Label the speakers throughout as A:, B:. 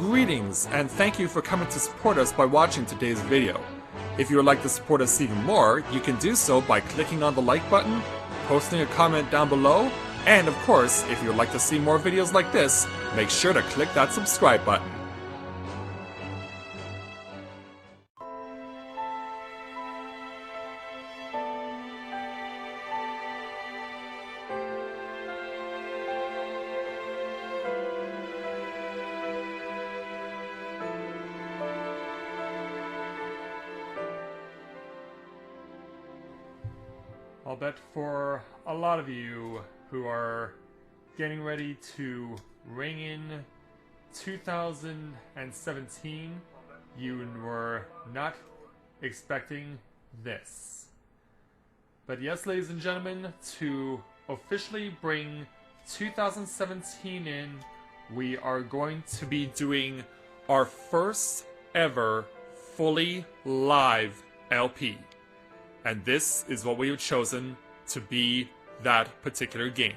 A: Greetings, and thank you for coming to support us by watching today's video. If you would like to support us even more, you can do so by clicking on the like button, posting a comment down below, and of course, if you would like to see more videos like this, make sure to click that subscribe button. I'll bet for a lot of you who are getting ready to ring in 2017, you were not expecting this. But yes, ladies and gentlemen, to officially bring 2017 in, we are going to be doing our first ever fully live LP. And this is what we have chosen to be that particular game.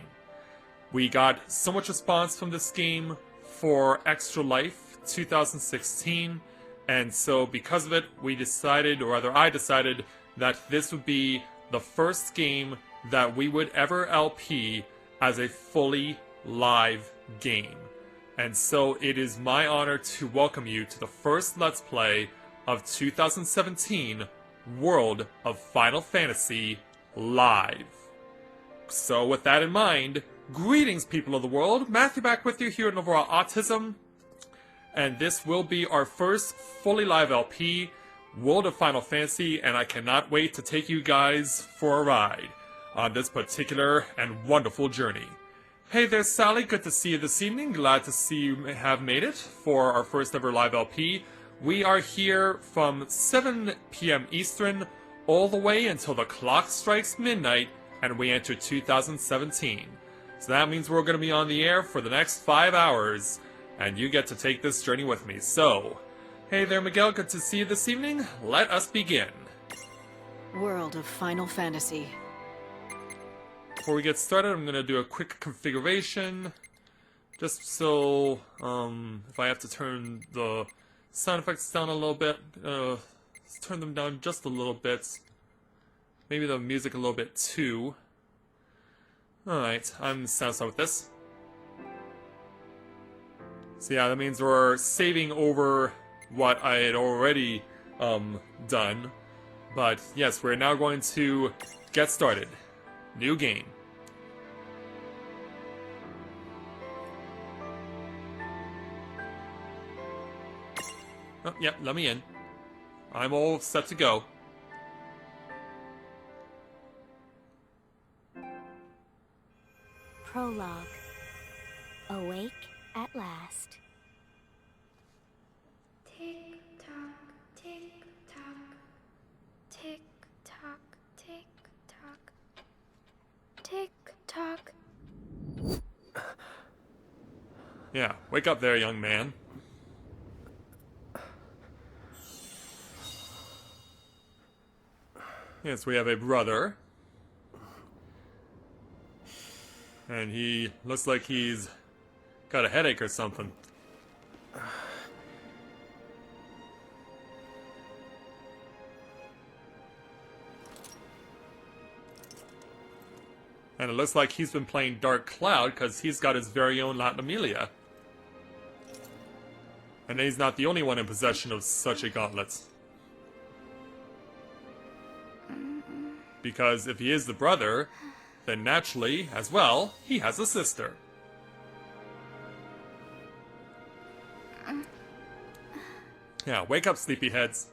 A: We got so much response from this game for Extra Life 2016, and so because of it, we decided, or rather I decided, that this would be the first game that we would ever LP as a fully live game. And so it is my honor to welcome you to the first Let's Play of 2017 World of Final Fantasy Live. So with that in mind, greetings people of the world, Matthew back with you here at Overall Autism, and this will be our first fully live LP, World of Final Fantasy, and I cannot wait to take you guys for a ride on this particular and wonderful journey. Hey there Sally, good to see you this evening, glad to see you have made it for our first ever live LP. We are here from 7 p.m. Eastern all the way until the clock strikes midnight and we enter 2017. So that means we're going to be on the air for the next 5 hours and you get to take this journey with me. So, hey there Miguel, good to see you this evening. Let us begin.
B: World of Final Fantasy.
A: Before we get started, I'm going to do a quick configuration. Just so, if I have to turn the sound effects down a little bit, let's turn them down just a little bit. Maybe the music a little bit too. Alright, I'm satisfied with this. So yeah, that means we're saving over what I had already done. But yes, we're now going to get started. New game. Oh, yep, let me in. I'm all set to go.
C: Prologue. Awake at last. Tick tock, tick tock. Tick tock, tick tock. Tick tock.
A: Yeah, wake up there, young man. Yes, we have a brother. And he looks like he's got a headache or something. And it looks like he's been playing Dark Cloud because he's got his very own Latin Amelia. And he's not the only one in possession of such a gauntlet. Because if he is the brother, then naturally, as well, he has a sister. Yeah, wake up, sleepyheads.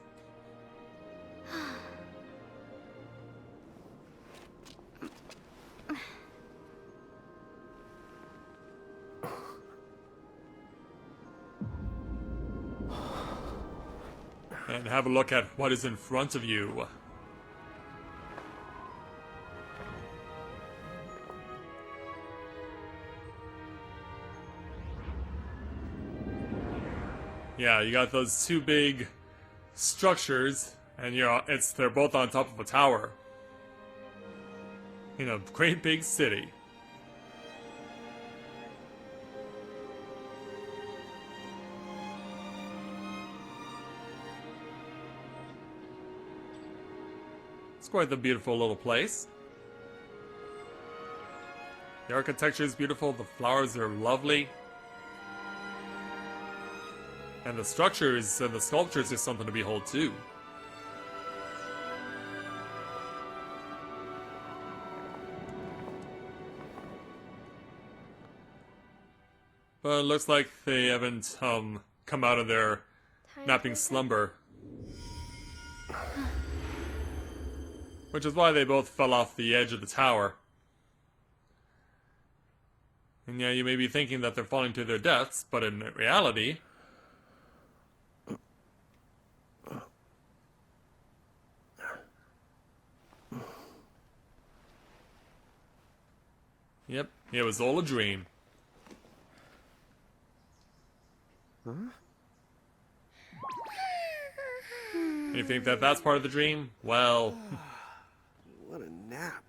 A: And have a look at what is in front of you. Yeah, you got those two big structures, and they're both on top of a tower. In a great big city. It's quite a beautiful little place. The architecture is beautiful, the flowers are lovely. And the structures and the sculptures are something to behold too. But it looks like they haven't come out of their napping slumber. Which is why they both fell off the edge of the tower. And yeah, you may be thinking that they're falling to their deaths, but in reality... Yep, it was all a dream.
D: Huh?
A: You think that that's part of the dream? Well...
D: What a nap.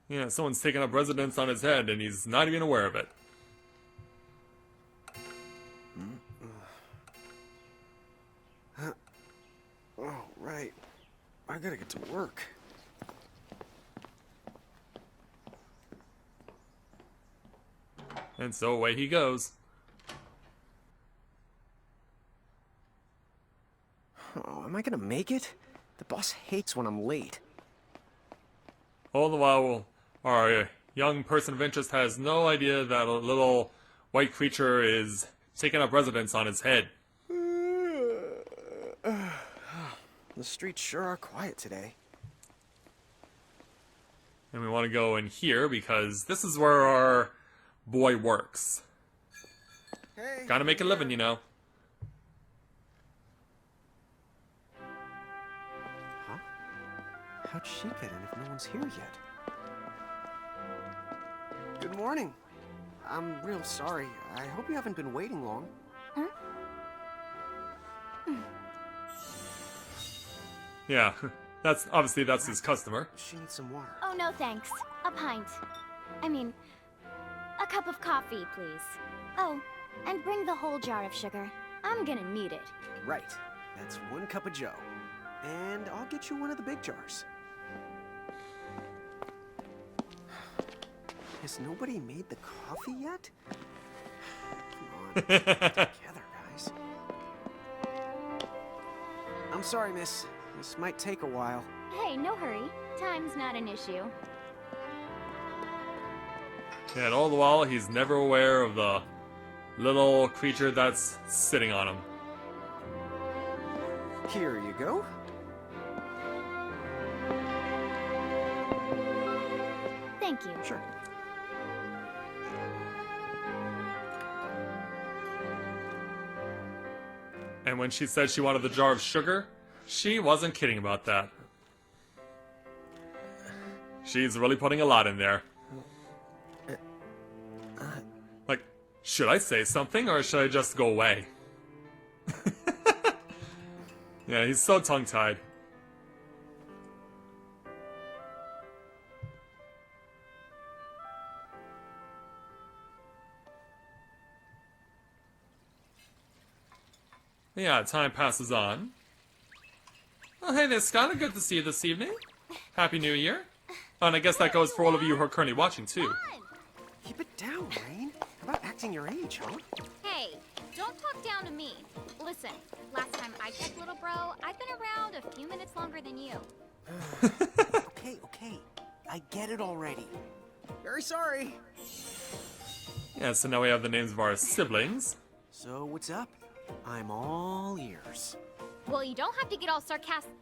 A: Yeah, someone's taken up residence on his head and he's not even aware of it.
D: Oh, right. I gotta get to work.
A: And so away he goes.
D: Oh, am I gonna make it? The boss hates when I'm late.
A: All the while, our young person of interest has no idea that a little white creature is taking up residence on his head.
D: The streets sure are quiet today.
A: And we want to go in here because this is where our boy works.
D: Hey.
A: Gotta make a living, you know.
D: Huh? How'd she get in if no one's here yet? Good morning. I'm real sorry. I hope you haven't been waiting long.
C: Huh?
A: Yeah, that's his customer.
D: She needs some water.
C: Oh, no thanks. A pint. I mean, a cup of coffee, please. Oh, and bring the whole jar of sugar. I'm gonna need it.
D: Right. That's 1 cup of joe. And I'll get you one of the big jars. Has nobody made the coffee yet? Come on, get it together, guys. I'm sorry, miss. This might take a while.
C: Hey, no hurry. Time's not an issue.
A: And all the while, he's never aware of the little creature that's sitting on him.
D: Here you go.
C: Thank you.
D: Sure.
A: And when she said she wanted the jar of sugar, she wasn't kidding about that. She's really putting a lot in there. Like, should I say something or should I just go away? Yeah, he's so tongue-tied. Yeah, time passes on. Oh, hey there, Skylar. Good to see you this evening. Happy New Year. Oh, and I guess that goes for all of you who are currently watching, too.
D: Keep it down, Reynn. How about acting your age, huh?
E: Hey, don't talk down to me. Listen, last time I checked, little bro, I've been around a few minutes longer than you.
D: Okay. I get it already. Very sorry.
A: Yeah, so now we have the names of our siblings.
D: So, what's up? I'm all ears.
E: Well, you don't have to get all sarcastic.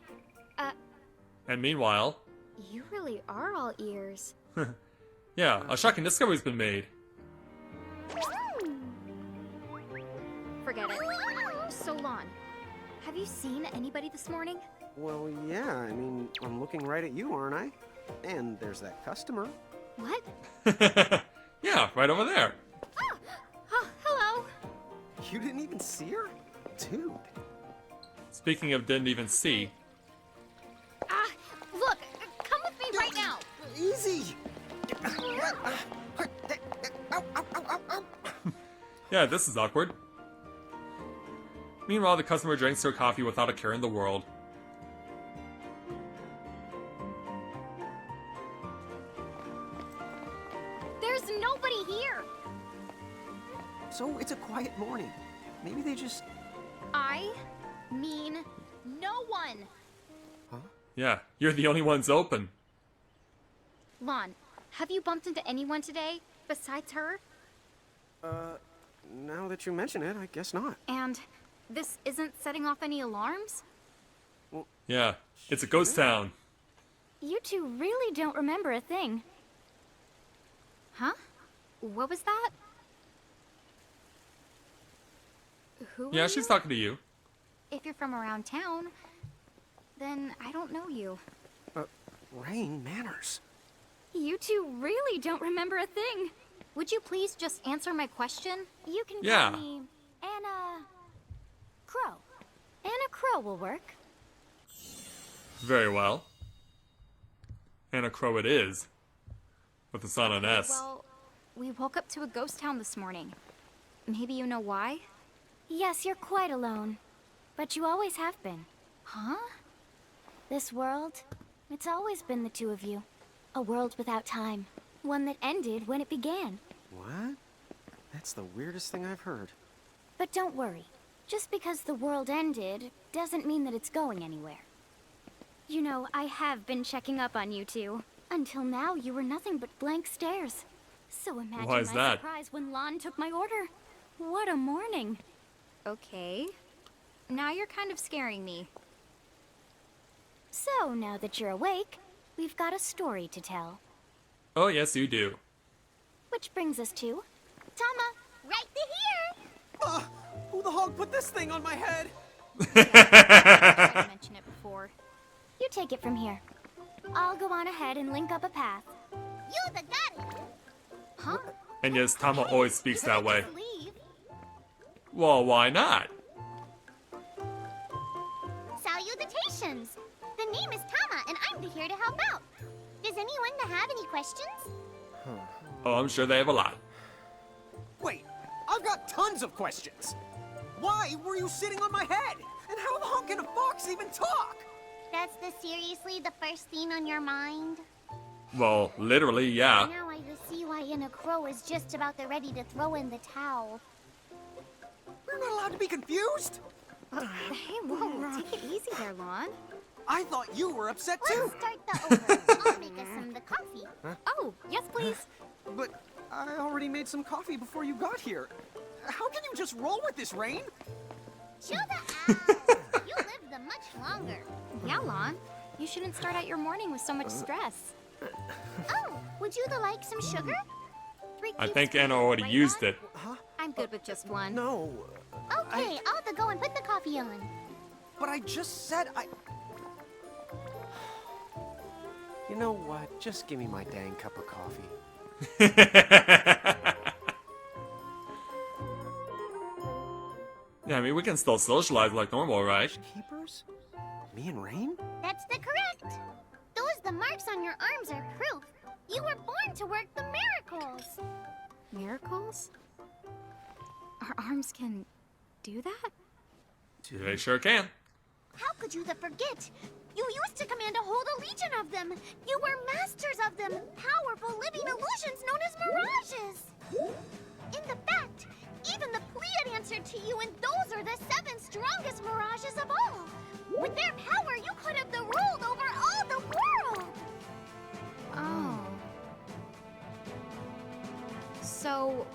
A: And meanwhile,
E: You really are all ears.
A: yeah, a shocking discovery's been made.
E: Forget it. So, Lon, have you seen anybody this morning?
D: Well, yeah, I mean, I'm looking right at you, aren't I? And there's that customer.
E: What?
A: Yeah, right over there.
E: Oh, hello.
D: You didn't even see her? Dude.
A: Speaking of didn't even see,
E: Look, come with me right now.
D: Easy!
A: yeah, this is awkward. Meanwhile, the customer drinks her coffee without a care in the world.
D: so it's a quiet morning. Maybe they just...
E: I mean no one.
D: Huh?
A: Yeah, you're the only ones open.
E: Lann, have you bumped into anyone today besides her?
D: Now that you mention it, I guess not.
E: And this isn't setting off any alarms?
A: Yeah, it's a ghost town.
C: You two really don't remember a thing.
E: Huh? What was that? Who are
A: Yeah, she's
E: you?
A: talking to you.
E: If you're from around town, then I don't know you.
D: Reynn, manners.
C: You two really don't remember a thing.
E: Would you please just answer my question?
C: You can
A: Yeah.
C: call me Anna Crow. Anna Crow will work.
A: Very well. Anna Crow it is. With the sun on S.
E: Well, we woke up to a ghost town this morning. Maybe you know why?
C: Yes, you're quite alone. But you always have been.
E: Huh?
C: This world, it's always been the two of you. A world without time. One that ended when it began.
D: What? That's the weirdest thing I've heard.
C: But don't worry. Just because the world ended doesn't mean that it's going anywhere. You know, I have been checking up on you two. Until now, you were nothing but blank stares. So imagine
A: Why is
C: my
A: that?
C: surprise when Lann took my order. What a morning.
E: Okay. Now you're kind of scaring me.
C: So, now that you're awake, we've got a story to tell.
A: Oh, yes, you do.
C: Which brings us to...
E: Tama, right here!
D: Who the hog put this thing on my head?
E: I tried to mention it before.
C: You take it from here. I'll go on ahead and link up a path.
E: You the got it! Huh?
A: And yes, Tama always speaks that way.
E: Just leave.
A: Well, why not?
C: Salutations! The name is Tama, and I'm here to help out. Does anyone have any questions?
A: Oh, I'm sure they have a lot.
D: Wait, I've got tons of questions. Why were you sitting on my head? And how the hell can a fox even talk?
C: That's seriously the first thing on your mind?
A: Well, literally, yeah.
C: Now I see why Anna Crow is just about ready to throw in the towel.
D: We're not allowed to be confused?
E: Hey, whoa, take it easy there, Lann.
D: I thought you were upset too.
C: Let's start the over. I'll make us some the coffee.
E: Oh, yes, please.
D: But I already made some coffee before you got here. How can you just roll with this, Reynn?
C: Chill the out. You lived much longer.
E: Yeah, Lann. You shouldn't start out your morning with so much stress.
C: Oh, would you like some sugar? 3
A: I
C: cubes,
A: think Anna
C: please,
A: already
C: right,
A: used
C: Lann?
A: it.
D: Huh?
E: I'm good with just one.
D: No.
C: Okay, I'll have to go and put the coffee on.
D: But I just said I... You know what? Just give me my dang cup of coffee.
A: Yeah, I mean, we can still socialize like normal, right?
D: Keepers? Me and Reynn?
C: That's the correct. The marks on your arms are proof. You were born to work the miracles.
E: Miracles? Our arms can do that?
A: They sure can.
C: How could you forget? You used to command a whole legion of them. You were masters of them, powerful living illusions known as mirages. In the fact, even the Pleiad answered to you, and those are the 7 strongest mirages of all. With their power, you could have ruled over all the world.
E: Oh. So,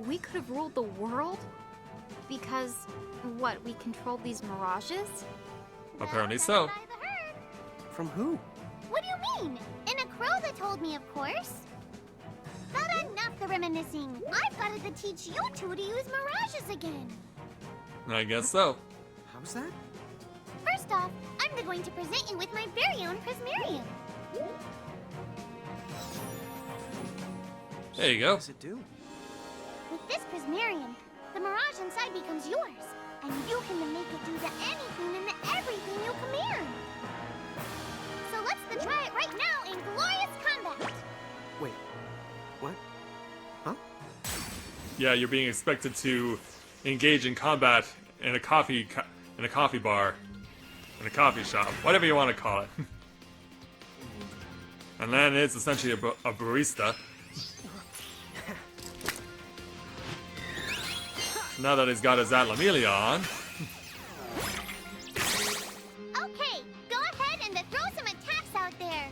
E: we could have ruled the world? Because, what, we controlled these mirages?
A: Apparently
C: That's
A: so.
C: what I've heard.
D: From who?
C: What do you mean? In a crow that told me, of course. But enough the reminiscing. I've got to teach you two to use mirages again.
A: I guess so.
D: How's that?
C: First off, I'm going to present you with my very own Prismarium.
A: There you go.
D: What does it do?
C: With this Prismarium, the mirage inside becomes yours, and you can make it do anything and everything you command. So let's try it right now in glorious combat.
D: Wait. What? Huh?
A: Yeah, you're being expected to engage in combat in a coffee bar, in a coffee shop, whatever you want to call it. And Lann is essentially a barista. Now that he's got his Atlamillia on.
C: Okay, go ahead and throw some attacks out there.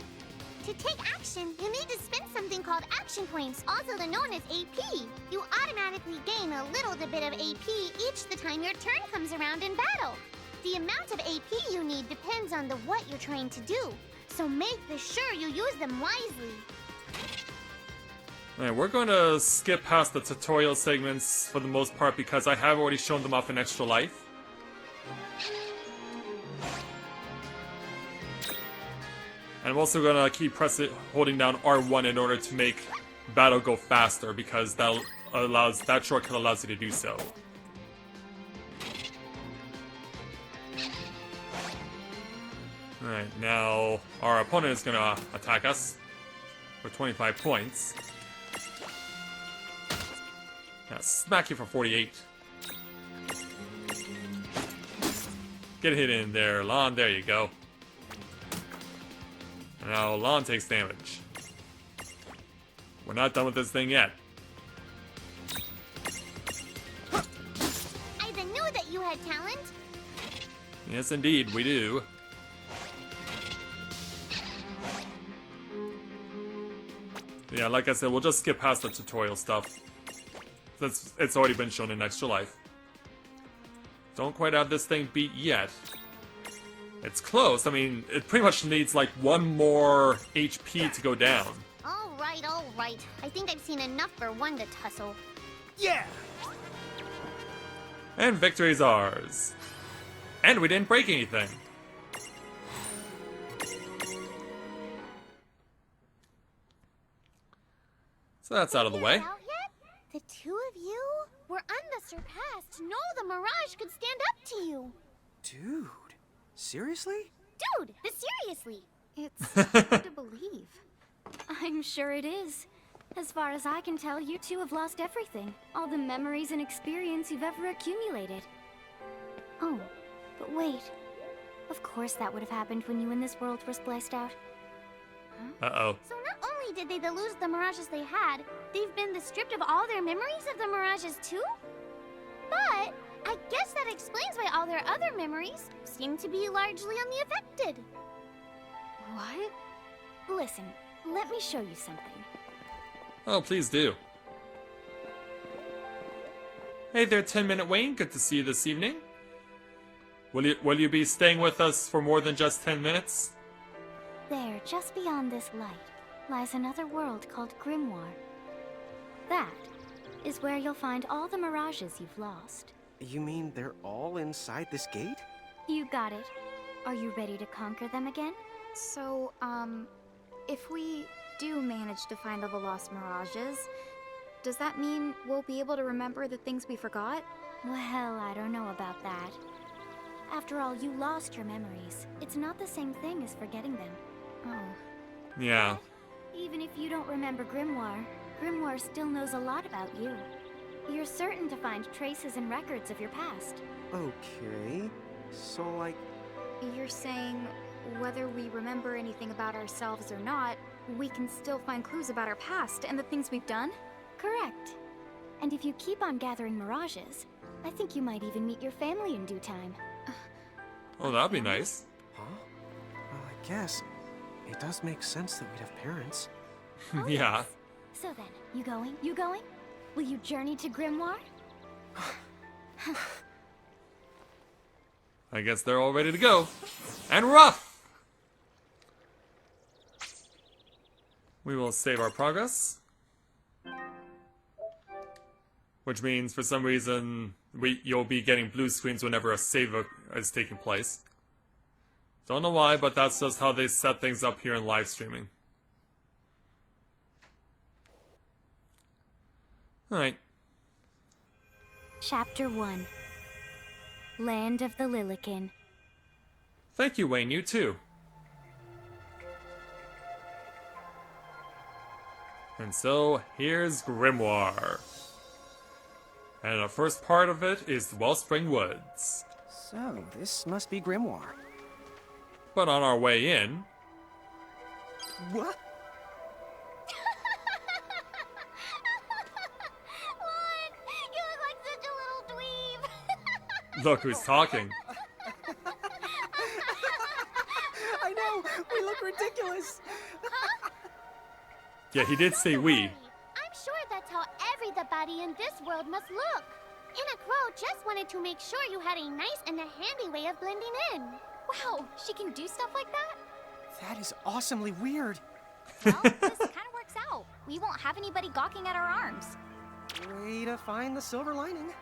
C: To take action, you need to spend something called action points, also known as AP. You automatically gain a little bit of AP each the time your turn comes around in battle. The amount of AP you need depends on what you're trying to do, so make sure you use them wisely.
A: Alright, we're going to skip past the tutorial segments for the most part because I have already shown them off in Extra Life. And I'm also going to keep holding down R1 in order to make battle go faster because that shortcut allows you to do so. Alright, now our opponent is going to attack us for 25 points. Now smack you for 48. Get a hit in there, Lann. There you go. Now Lann takes damage. We're not done with this thing yet.
C: I knew that you had talent.
A: Yes, indeed, we do. Yeah, like I said, we'll just skip past the tutorial stuff. It's already been shown in Extra Life. Don't quite have this thing beat yet. It's close. I mean, it pretty much needs like one more HP to go down.
C: All right. I think I've seen enough for one to tussle.
D: Yeah!
A: And victory's ours. And we didn't break anything. So that's out of the way.
C: Out yet? The two of you were unsurpassed. No, the Mirage could stand up to you.
D: Dude, seriously?
C: Dude, seriously.
E: It's hard to believe. I'm sure it is. As far as I can tell, you two have lost everything. All the memories and experience you've ever accumulated. Oh, but wait. Of course that would have happened when you and this world were spliced out.
A: Uh-oh.
C: So not only did they lose the Mirages they had, they've been stripped of all their memories of the Mirages too? But I guess that explains why all their other memories seem to be largely unaffected.
E: What? Listen, let me show you something.
A: Oh, please do. Hey there, 10-Minute Wayne. Good to see you this evening. Will you be staying with us for more than just 10 minutes?
E: There, just beyond this light, lies another world called Grimoire. That is where you'll find all the Mirages you've lost.
D: You mean they're all inside this gate?
E: You got it. Are you ready to conquer them again? So, if we do manage to find all the lost Mirages, does that mean we'll be able to remember the things we forgot? Well, I don't know about that. After all, you lost your memories. It's not the same thing as forgetting them. Oh.
A: Yeah.
E: Even if you don't remember Grimoire, Grimoire still knows a lot about you. You're certain to find traces and records of your past.
D: Okay. So, like...
E: You're saying whether we remember anything about ourselves or not, we can still find clues about our past and the things we've done? Correct. And if you keep on gathering Mirages, I think you might even meet your family in due time.
A: Oh, that'd be nice.
D: Huh? Well, I guess it does make sense that we'd have parents.
E: Oh,
A: Yeah.
E: yes. So then, you going? You going? Will you journey to Grimoire?
A: I guess they're all ready to go. And we're off! We will save our progress. Which means, for some reason, you'll be getting blue screens whenever a save is taking place. Don't know why, but that's just how they set things up here in live streaming. Alright.
E: Chapter 1. Land of the Lilikin.
A: Thank you, Wayne. You too. And so, here's Grimoire. And the first part of it is Wellspring Woods.
D: So, this must be Grimoire.
A: But on our way in...
D: What?
C: Lord, you look like such a little
A: Look who's talking.
D: I know, we look ridiculous.
A: Yeah, he did say we.
C: I'm sure that's how everybody in this world must look. Inna Crow just wanted to make sure you had a nice and a handy way of blending in.
E: Wow, she can do stuff like that?
D: That is awesomely weird.
E: Well, this kind of works out. We won't have anybody gawking at our arms.
D: Way to find the silver lining.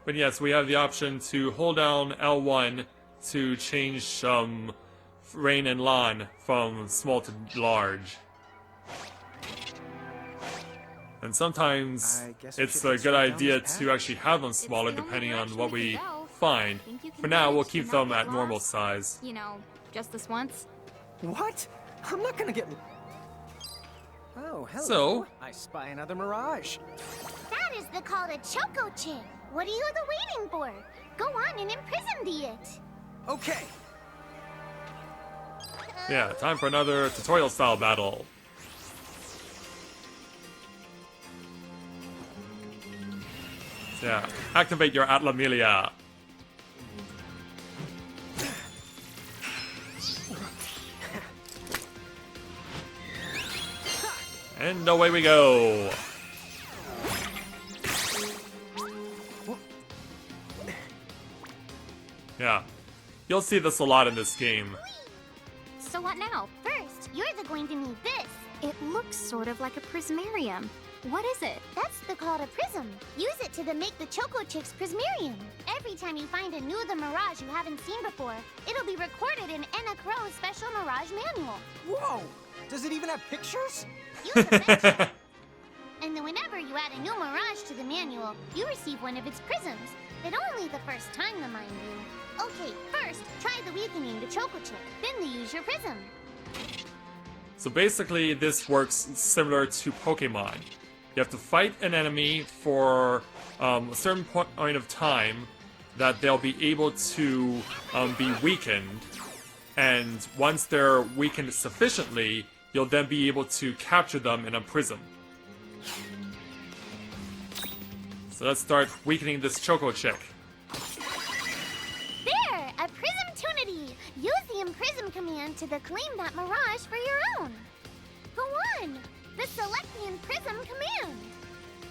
A: But yes, we have the option to hold down L1 to change Reynn and Lann from small to large. And sometimes
D: I guess we
A: it's
D: should
A: a good
D: slow down
A: idea
D: this path.
A: to actually have them smaller
E: the only
A: depending on
E: direction
A: what
E: we
A: we
E: can go.
A: find.
E: Think you can
A: For now, we'll
E: manage to
A: keep
E: not
A: them
E: get
A: at normal
E: lost?
A: size.
E: You know, just this once.
D: What? I'm not gonna get... Oh, hello.
A: So?
D: I spy another mirage.
C: That is the called a Choco Chick. What are you waiting for? Go on and imprison the it.
D: Okay.
A: Yeah, time for another tutorial style battle. So yeah, activate your Atlamelia. And away we go. Yeah, you'll see this a lot in this game.
C: So what now? First, you're going to need this.
E: It looks sort of like a prismarium. What is it?
C: That's the called a prism. Use it to make the Choco Chick's prismarium. Every time you find a new the mirage you haven't seen before, it'll be recorded in Enna Crow's special mirage manual.
D: Whoa! Does it even have pictures?
C: Use the mention. And then whenever you add a new mirage to the manual, you receive one of its prisms. But only the first time, mind you. Okay, first, try the weakening the Choco Chick. Then use your prism.
A: So basically, this works similar to Pokemon. You have to fight an enemy for a certain point of time that they'll be able to be weakened. And once they're weakened sufficiently, you'll then be able to capture them in a prism. So let's start weakening this Choco Chick.
C: There! A Prism-tunity! Use the Imprism command to claim that mirage for your own. Go on! The Select the Imprism command!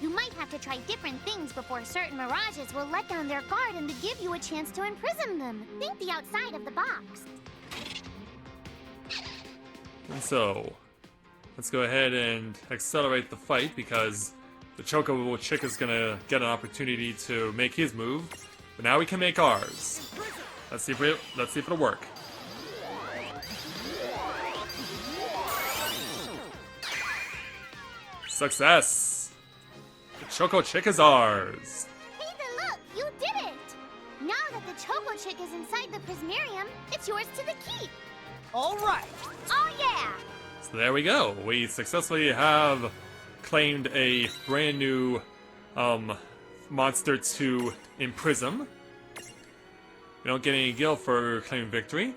C: You might have to try different things before certain mirages will let down their guard and to give you a chance to imprison them. Think the outside of the box.
A: And so, let's go ahead and accelerate the fight because the Chocobo Chick is gonna get an opportunity to make his move. But now we can make ours. Let's see if it'll work. Success! The Choco Chick is ours.
C: Hey, the look! You did it! Now that the Choco Chick is inside the Prismarium, it's yours to the keep.
D: All right.
C: Oh yeah!
A: So there we go. We successfully have claimed a brand new monster to imprison. We don't get any gil for claiming victory.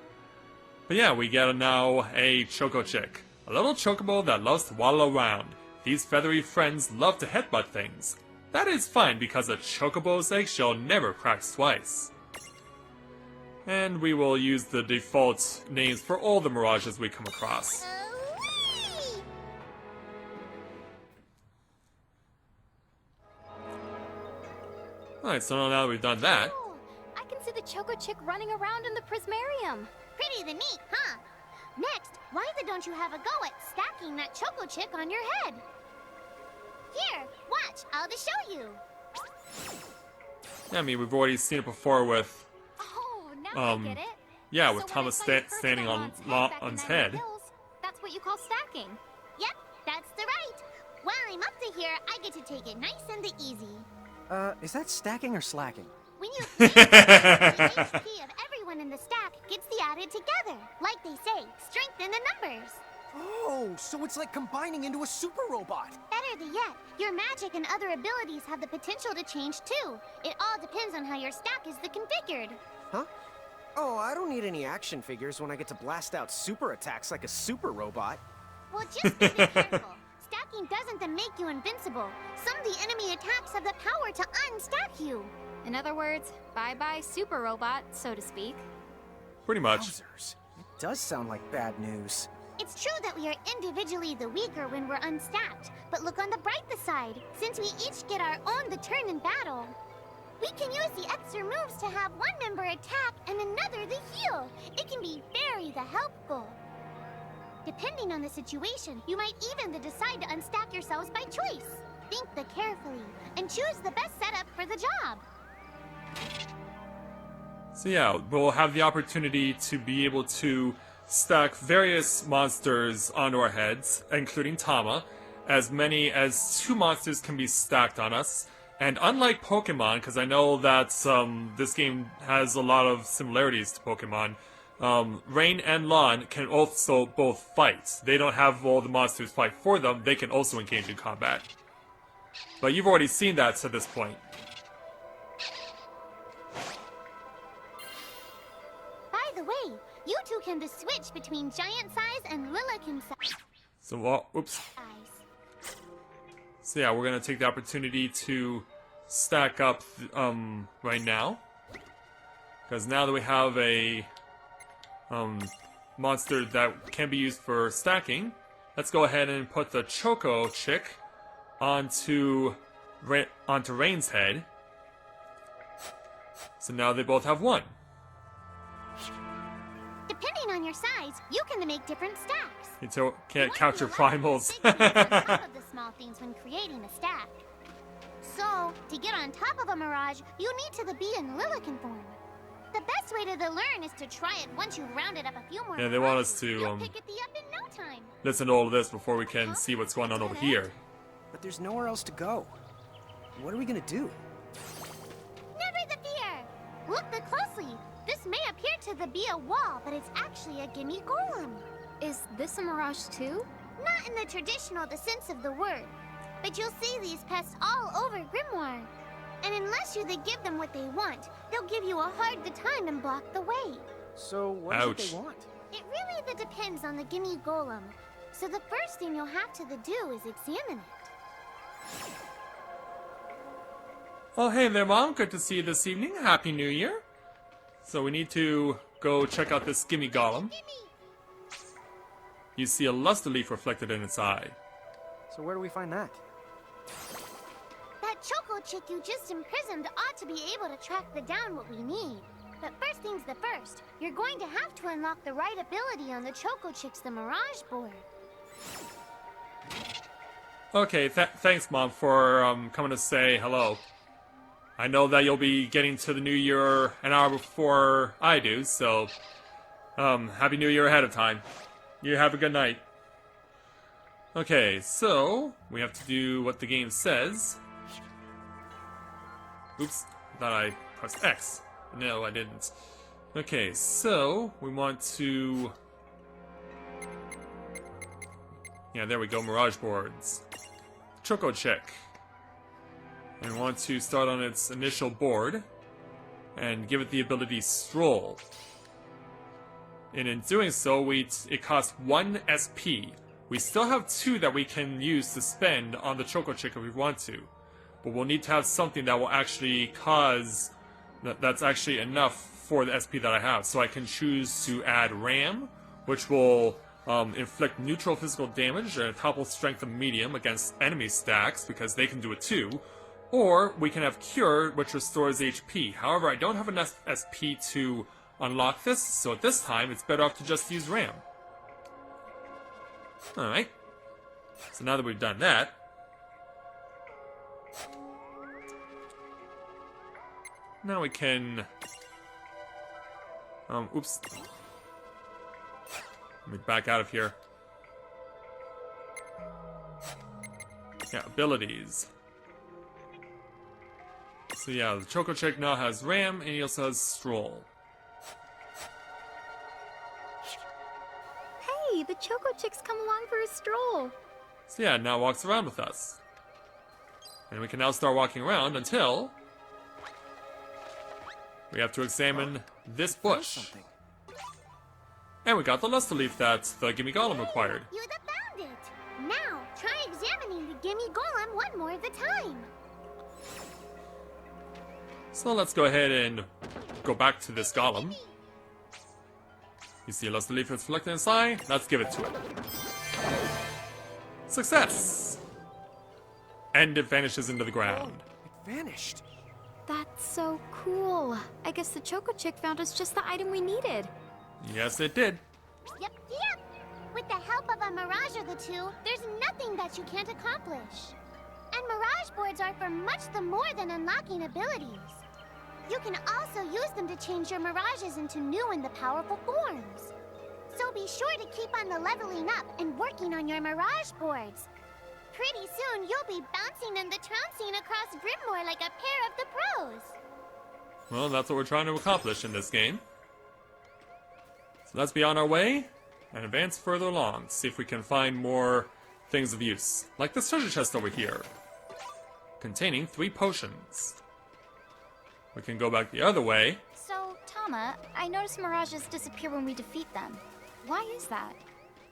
A: But yeah, we get now a Choco Chick. A little chocobo that loves to waddle around. These feathery friends love to headbutt things. That is fine because a chocobo's eggshell never cracks twice. And we will use the default names for all the mirages we come across.
C: Whee!
A: Alright, so now that we've done that,
E: Oh, I can see the Choco Chick running around in the prismarium.
C: Pretty the neat, huh? Next, why don't you have a go at stacking that Choco Chick on your head? Here, watch, I'll just show you.
A: I mean, we've already seen it before with,
E: Oh, now I get it.
A: yeah,
E: So
A: with
E: when I
A: Thomas
E: saw you perched
A: standing on
E: back in
A: Lon's
E: Diamond
A: head.
E: Hills, that's what you call stacking.
C: Yep, that's the right. While I'm up to here, I get to take it nice and easy.
D: Is that stacking or slacking?
C: When you play, the HP of everyone in the stack gets the added together. Like they say, strengthen the numbers.
D: Oh, so it's like combining into a super robot.
C: Better yet, your magic and other abilities have the potential to change too. It all depends on how your stack is configured.
D: Huh? Oh, I don't need any action figures when I get to blast out super attacks like a super robot.
C: Well, just be careful. Stack Stacking doesn't then make you invincible. Some of the enemy attacks have the power to unstack you.
E: In other words, bye-bye super robot, so to speak.
A: Pretty much.
D: Wowzers. It does sound like bad news.
C: It's true that we are individually the weaker when we're unstacked, but look on the brighter side. Since we each get our own the turn in battle, we can use the extra moves to have one member attack and another the heal. It can be very helpful. Depending on the situation, you might even decide to unstack yourselves by choice. Think carefully and choose the best setup for the job.
A: So yeah, we'll have the opportunity to be able to stack various monsters onto our heads, including Tama. As many as 2 monsters can be stacked on us. And unlike Pokemon, because I know that this game has a lot of similarities to Pokemon, Reynn and Lann can also both fight. They don't have all the monsters fight for them, they can also engage in combat. But you've already seen that to this point.
C: By the way, you two can switch between giant size and Lillican size.
A: So, oops. So yeah, we're gonna take the opportunity to stack up right now, because now that we have a monster that can be used for stacking, let's go ahead and put the Choco Chick onto Reign's head. So now they both have 1.
C: Depending on your size, you can make different stacks.
A: You can't capture primals.
C: Big things on top of the small things when creating a stack. So, to get on top of a Mirage, you need to be in Lillican form. The best way to learn is to try it once you've rounded up a few more.
A: Yeah, they want us to
C: You'll pick it up in no time.
A: listen to all of this before we can see what's going on over here.
D: But there's nowhere else to go. What are we gonna do?
C: Never the fear! Look closely. This may appear to be a wall, but it's actually a gimme golem.
E: Is this a mirage too?
C: Not in the traditional sense of the word, but you'll see these pests all over Grimoire. And unless you give them what they want, they'll give you a hard time and block the way.
D: So what is it they want?
C: It really depends on the gimme golem. So the first thing you'll have to do is examine it.
A: Oh, hey there, Mom. Good to see you this evening. Happy New Year. So we need to go check out this Gimme Golem. You see a luster leaf reflected in its eye.
D: So where do we find that?
C: That Choco Chick you just imprisoned ought to be able to track down what we need. But first things first, you're going to have to unlock the right ability on the Choco Chick's Mirage board.
A: Okay, thanks, Mom, for coming to say hello. I know that you'll be getting to the New Year an hour before I do, so Happy New Year ahead of time. You have a good night. Okay, so we have to do what the game says. Oops, I thought I pressed X. No, I didn't. Okay, so we want to... Yeah, there we go, Mirage boards. Choco Chick. And we want to start on its initial board and give it the ability Stroll. And in doing so, it costs 1 SP. We still have 2 that we can use to spend on the Choco Chick if we want to. But we'll need to have something that will actually cause... that's actually enough for the SP that I have. So I can choose to add Ram, which will inflict neutral physical damage and topple strength of medium against enemy stacks, because they can do it too. Or we can have Cure, which restores HP. However, I don't have enough SP to unlock this, so at this time, it's better off to just use Ram. Alright. So now that we've done that... Now we can... oops. Let me back out of here. Yeah, abilities. So yeah, the Choco Chick now has Ram, and he also has Stroll.
E: Hey, the Choco Chick's come along for a stroll.
A: So yeah, now it walks around with us. And we can now start walking around until... we have to examine this bush. And we got the luster leaf that the Gimme Golem required.
C: You found it! Now, try examining for the time.
A: So let's go ahead and go back to this golem. You see lots of leaflets reflected inside? Let's give it to it. Success! And it vanishes into the ground.
D: It vanished.
E: That's so cool. I guess the Choco Chick found us just the item we needed.
A: Yes, it did.
C: Yep. With the help of a mirage or the two, there's nothing that you can't accomplish. And mirage boards are for much the more than unlocking abilities. You can also use them to change your mirages into new and the powerful forms. So be sure to keep on the leveling up and working on your mirage boards. Pretty soon you'll be bouncing and the trouncing across Grimoire like a pair of the pros.
A: Well, that's what we're trying to accomplish in this game. So let's be on our way and advance further along. See if we can find more things of use. Like this treasure chest over here, containing 3 potions. We can go back the other way.
E: So, Tama, I noticed mirages disappear when we defeat them. Why is that?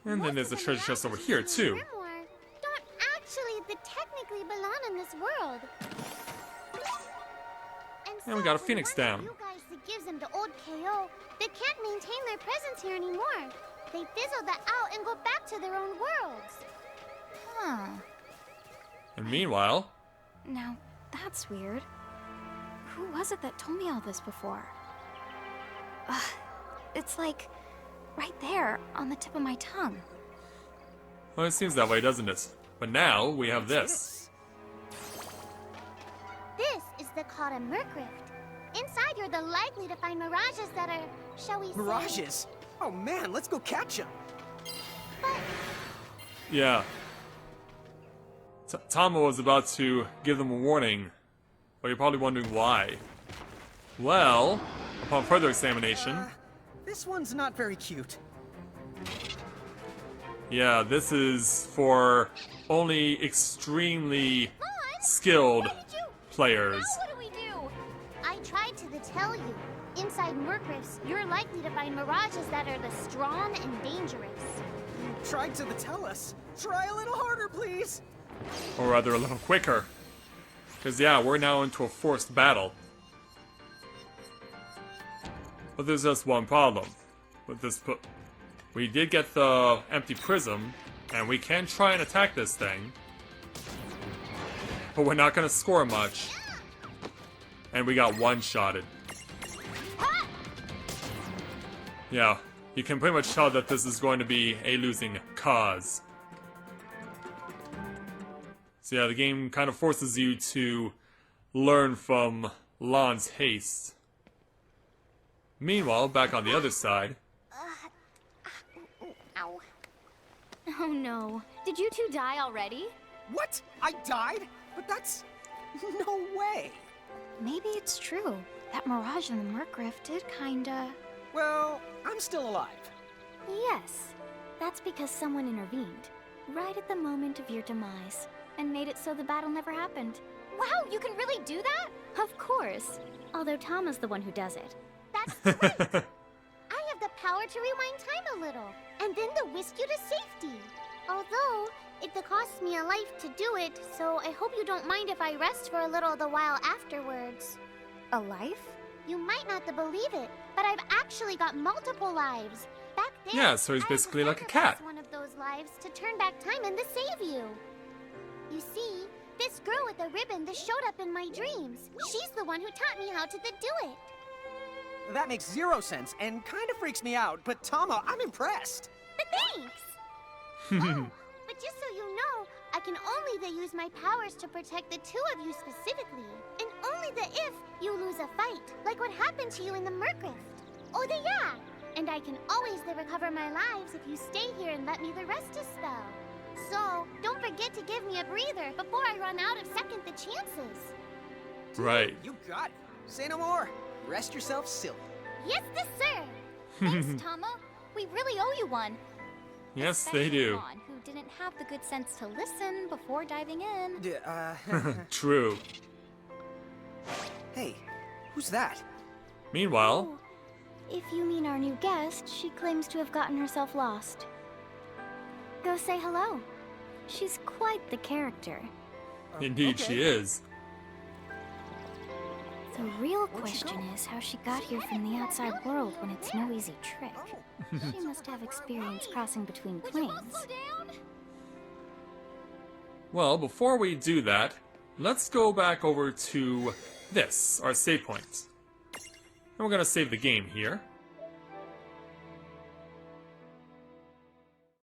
A: And then there's a treasure chest over here, too.
C: Grimoire don't actually technically belong in this world.
A: And we got a phoenix
C: one of
A: down.
C: You guys that gives them the old KO, they can't maintain their presence here anymore. They fizzle that out and go back to their own worlds.
E: Huh.
A: And meanwhile,
E: Now, that's weird. Who was it that told me all this before? It's like right there on the tip of my tongue.
A: well, it seems that way, doesn't it? But now we have this.
C: This is the Caught a Mercrift. Inside, you're the likely to find mirages that are, shall we say...
D: Mirages? Oh man, let's go catch them.
C: But
A: Yeah. Tama was about to give them a warning, but you're probably wondering why. Well, upon further examination,
D: This one's not very cute.
A: yeah, this is for only extremely skilled players.
C: now what do we do? I tried to tell you. Inside Mercrifts, you're likely to find mirages that are the strong and dangerous.
D: You tried to tell us. Try a little harder, please.
A: Or rather, a little quicker. Because, yeah, we're now into a forced battle. But there's just one problem. With this we did get the empty prism, and we can try and attack this thing. But we're not going to score much. And we got one-shotted. Yeah, you can pretty much tell that this is going to be a losing cause. So yeah, the game kind of forces you to learn from Lann's haste. Meanwhile, back on the other side...
C: Ow.
E: Oh no. Did you two die already?
D: What? I died? But that's... no way.
E: Maybe it's true. That mirage in the Mercrift did kinda...
D: Well, I'm still alive.
E: Yes. That's because someone intervened. Right at the moment of your demise. And made it so the battle never happened. Wow, you can really do that? Of course. Although Tama's the one who does it.
C: That's great. I have the power to rewind time a little, and then to whisk you to safety. Although, it costs me a life to do it, so I hope you don't mind if I rest for a little the while afterwards.
E: A life?
C: You might not believe it, but I've actually got multiple lives. Back there,
A: Yeah, so he's
C: I
A: basically
C: have
A: like a cat.
C: sacrificed one of those lives to turn back time and to save you. You see, this girl with the ribbon that showed up in my dreams. She's the one who taught me how to do it.
D: That makes 0 sense and kind of freaks me out, but Tama, I'm impressed.
C: Thanks! Oh, but just so you know, I can only use my powers to protect the two of you specifically. And only if you lose a fight, like what happened to you in the Mercrift. Oh, yeah! And I can always recover my lives if you stay here and let me rest a spell. So, don't forget to give me a breather before I run out of second the chances.
A: Right.
D: You got it. Say no more. Rest yourself silly.
C: Yes, sir!
E: Thanks, Tama. We really owe you one.
A: Yes, they do.
E: Lon, who didn't have the good sense to listen before diving in.
A: True.
D: Hey, who's that?
A: Meanwhile,
E: Oh, if you mean our new guest, she claims to have gotten herself lost. Go say hello. She's quite the character.
A: Indeed,
D: okay.
A: she is.
E: The real question is how she got here from the outside world when it's no easy trick. She must have experience crossing between planes.
A: Well, before we do that, let's go back over to this, our save point. And we're going to save the game here.